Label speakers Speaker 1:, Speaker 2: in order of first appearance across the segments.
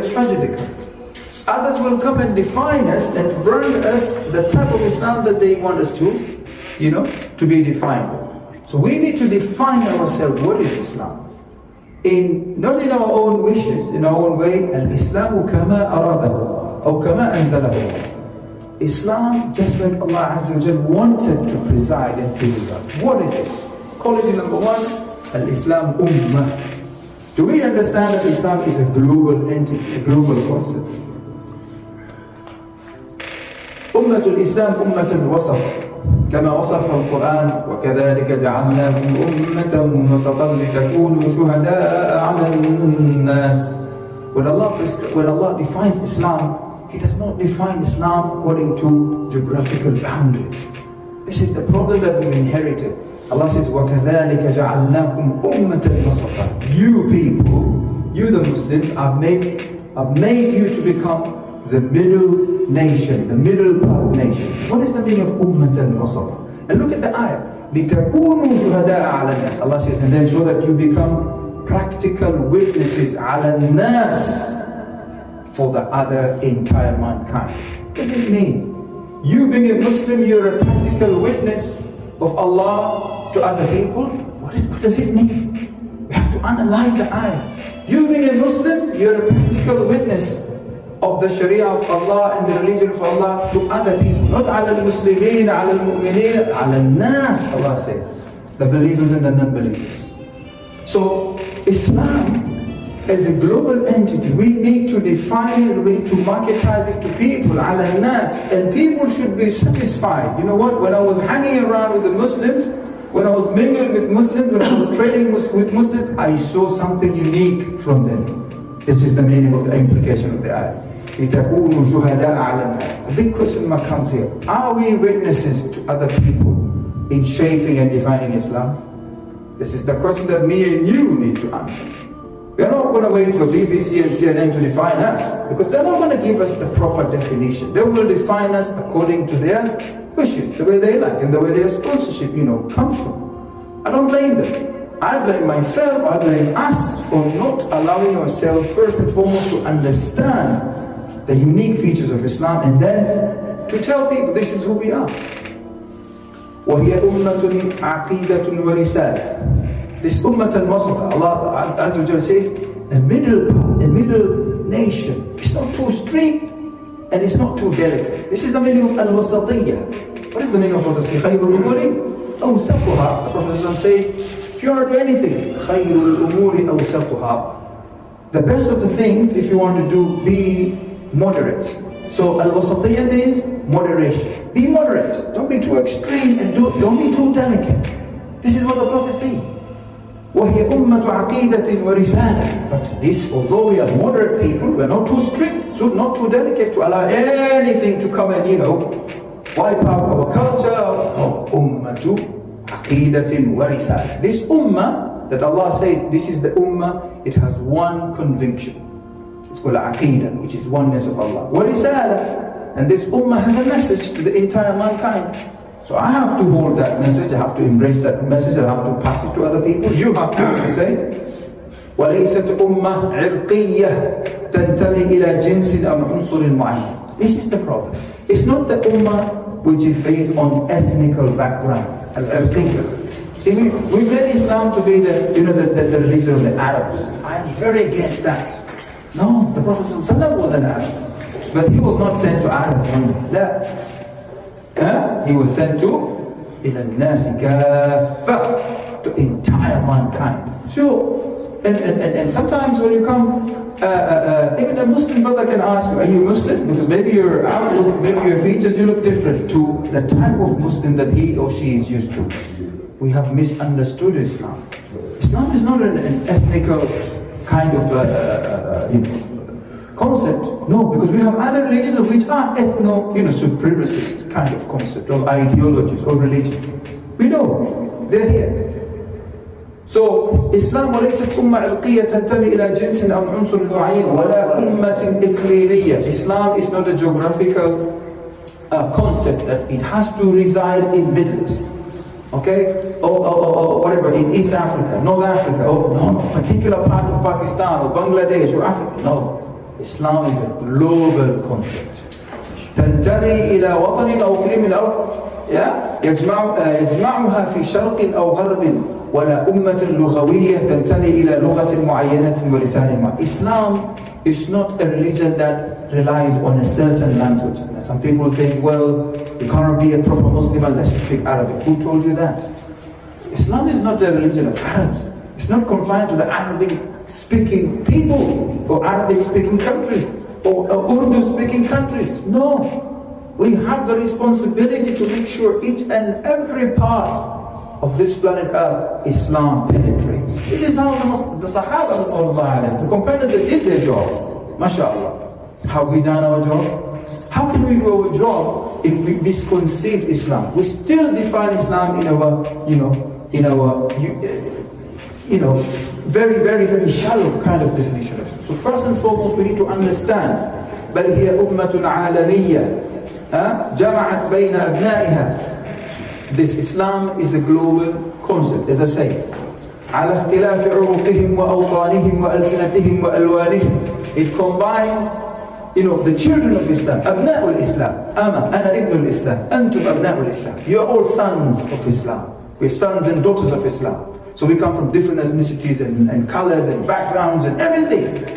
Speaker 1: the tragedy comes. Others will come and define us and bring us the type of Islam that they want us to, to be defined. So we need to define ourselves. What is Islam? Not in our own wishes, in our own way. Al-Islamu kama aradahu, or kama anzalahu. Islam, just like Allah Azza wa Jal wanted to preside and to live. What is it? Quality number one, Al-Islam Ummah. Do we understand that Islam is a global entity, a global concept? Ummatul Islam Ummatul Wasat. كما وصفها القرآن وكذلك جعلناكم أمة وسطا لتكونوا شهداء على الناس. When Allah defines Islam, He does not define Islam according to geographical boundaries. This is the problem that we inherited. Allah says, وَكَذَلِكَ جَعَلْنَاكُمْ أُمَّةً وَسَطًا. You people, you the Muslims, I've made you to become the middle nation, the middle path nation. What is the meaning of ummatan wasata? And look at the ayah. لِتَكُونُوا شُهَدَاءَ عَلَى النَّاسِ. Allah says, and then show that you become practical witnesses عَلَى النَّاسِ for the other entire mankind. What does it mean? You being a Muslim, you're a practical witness of Allah to other people? What does it mean? We have to analyze the ayah. You being a Muslim, you're a practical witness of the Sharia of Allah and the religion of Allah to other people. Not على المسلمين, على المؤمنين, على الناس, Allah says. The believers and the non-believers. So, Islam as a global entity, we need to define it, we need to marketize it to people, على الناس. And people should be satisfied. You know what? When I was hanging around with the Muslims, when I was mingling with Muslims, when I was trading with Muslims, I saw something unique from them. This is the meaning of the implication of the ayah. لِتَكُونُوا شُهَدَاءَ عَلَى النَّاسِ. The big question mark comes here. Are we witnesses to other people in shaping and defining Islam? This is the question that me and you need to answer. We are not going to wait for BBC and CNN to define us, because they're not going to give us the proper definition. They will define us according to their wishes, the way they like, and the way their sponsorship, comes from. I don't blame them. I blame myself, I blame us for not allowing ourselves first and foremost to understand the unique features of Islam, and then to tell people this is who we are. وَهِيَ أُمَّةٌ عَقِيدَةٌ وَرِسَالَةٌ. This Ummah al-Wasat, Allah Azza wa Jalla says, a middle nation. It's not too strict and it's not too delicate. This is the meaning of al-Wasatiyya. What is the meaning of Wasatiyya? خَيْرُ الْأُمُورِ أَوْسَطُهَا. The Prophet says, if you want to do anything, خَيْرُ الْأُمُورِ أَوْسَطُهَا. The best of the things, if you want to do, be moderate. So al-wasatiyya means moderation. Be moderate. Don't be too extreme and don't be too delicate. This is what the Prophet says. وَهِيَ أُمَّةُ عَقِيدَةٍ وَرِسَالَةٍ. But this, although we are moderate people, we are not too strict, so not too delicate to allow anything to come and wipe out our culture. No, أُمَّةُ عَقِيدَةٍ وَرِسَالَةٍ. This ummah that Allah says, this is the ummah, it has one conviction. It's called Aqidah, which is oneness of Allah. وَرِسَالَةً. And this ummah has a message to the entire mankind. So I have to hold that message, I have to embrace that message, I have to pass it to other people. You have to say, وَلَيْسَتْ أُمَّةٌ عِرْقِيَّةٌ تَنْتَمِي إِلَى جِنْسٍ أَوْ عُنْصُرٍ مُعَيَّنٍ. This is the problem. It's not the ummah which is based on ethnical background, al-irqiyya. See, we made Islam to be the religion of the Arabs. I am very against that. No, the Prophet ﷺ was an Arab, but he was not sent to Arabs only. He was sent to إِلَى النَّاسِ كَافَّةً, to entire mankind. Sure, and sometimes when you come, even a Muslim brother can ask you, are you Muslim? Because maybe your outlook, maybe your features, you look different to the type of Muslim that he or she is used to. We have misunderstood Islam. Islam is not an ethnical kind of concept. No, because we have other religions which are supremacist kind of concept, or ideologies, or religions. We know, they're here. So, Islam وليست أمة عرقية تنتمي إلى جنس أو عنصر معين ولا أمة إقليمية. Islam is not a geographical concept that it has to reside in Middle East. Okay? Or whatever, in East Africa, North Africa, no, particular part of Pakistan or Bangladesh or Africa. No. Islam is a global concept. تنتمي إلى وطن أو إقليم الأرض يجمعها في شرق أو غرب ولا أمة لغوية تنتمي إلى لغة معينة ولسان معين. Islam is not a religion that relies on a certain language. Now, some people think, well, you can't be a proper Muslim unless you speak Arabic. Who told you that? Islam is not a religion of Arabs. It's not confined to the Arabic-speaking people or Arabic-speaking countries or Urdu-speaking countries. No. We have the responsibility to make sure each and every part of this planet Earth, Islam penetrates. This is how the Sahaba, the companions, they did their job. MashaAllah. Have we done our job? How can we do our job if we misconceive Islam? We still define Islam in our, very, very, very shallow kind of definition. So first and foremost, we need to understand بل هي أمة عالمية جمعت بين أبنائها. This Islam is a global concept, as I say. على اختلاف عروقهم وأوطانهم وألسنتهم وألوانهم. It combines, the children of Islam, أبناء الإسلام. أنا ابن الإسلام. أنتم أبناء الإسلام. You are all sons of Islam. We are sons and daughters of Islam. So we come from different ethnicities and colors and backgrounds and everything.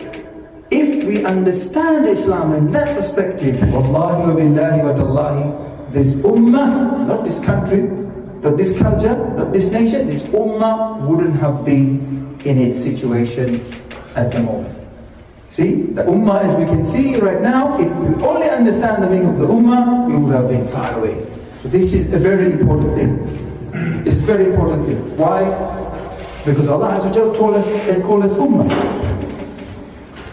Speaker 1: If we understand Islam in that perspective, wallahi wa billahi wa tallahi, this ummah, not this country, not this culture, not this nation, this ummah wouldn't have been in its situation at the moment. See, the ummah, as we can see right now, if we only understand the meaning of the ummah, we would have been far away. So this is a very important thing. It's a very important thing. Why? Because Allah Azza wa Jalla told us and called us ummah.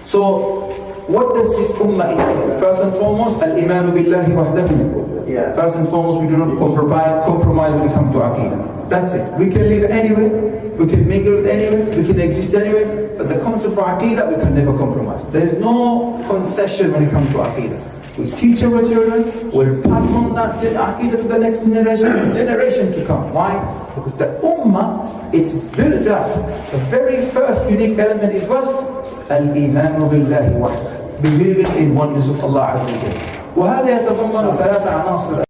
Speaker 1: So, what does this ummah entail? First and foremost, al-imanu billahi wahdahu. First and foremost, we do not compromise when it comes to Aqidah. That's it. We can live anywhere, we can mingle anywhere, we can exist anywhere, but the concept of Aqidah, we can never compromise. There is no concession when it comes to Aqidah. We teach our children, we'll pass on that Aqidah to the next generation to come. Why? Because the ummah, it's built up. The very first unique element is what? Al-imanu billahi wahdah. Believing in oneness of Allah Azza wa Jalla. وهذا يتضمن ثلاث عناصر